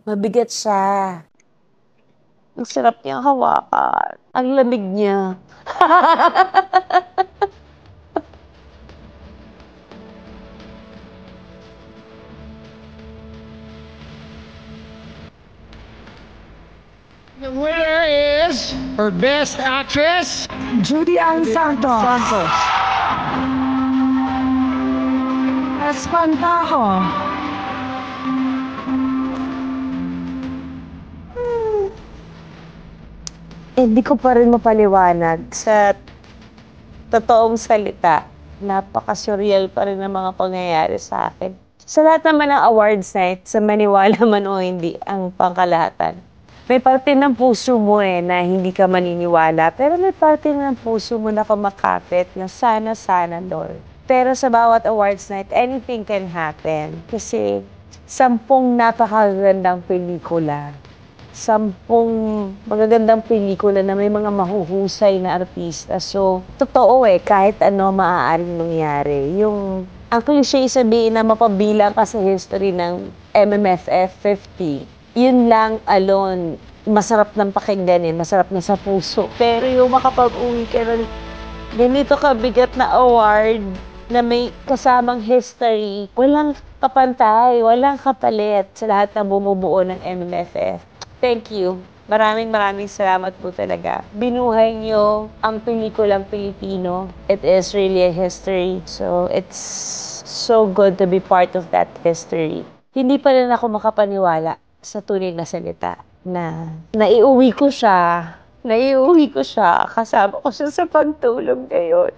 Mabigat siya. Ang sarap niyang hawakan. Ang lamig niya. The winner is, for Best Actress, Judy Ann Santos. Santos. Espantajo. Hindi ko pa rin mapaliwanag sa totoong salita. Napaka-surreal pa rin ang mga pangyayari sa akin. Sa lahat naman ng awards night, sa maniwala man o hindi, ang pangkalahatan. May parte ng puso mo na hindi ka maniniwala, pero may parte ng puso mo na kumakapit na sana, Lord. Pero sa bawat awards night, anything can happen. Kasi 10 napakagandang pelikula. 10 magagandang pelikula na may mga mahuhusay na artista. So, totoo kahit ano maaaring mangyari. Ang cliche sabihin na mapabilang ka sa history ng MMFF 50, yun lang alone, masarap ng pakinggan masarap na sa puso. Pero yung makapag-uwi ka ng ganito kabigat na award na may kasamang history, walang kapantay, walang kapalit sa lahat ng bumubuo ng MMFF. Thank you. Maraming salamat po talaga. Binuhay niyo ang pelikulang Pilipino. It is really a history. So, it's so good to be part of that history. Hindi pa rin ako makapaniwala sa tunay na salita na naiuwi ko siya. Kasama ko siya sa pagtulog ngayon.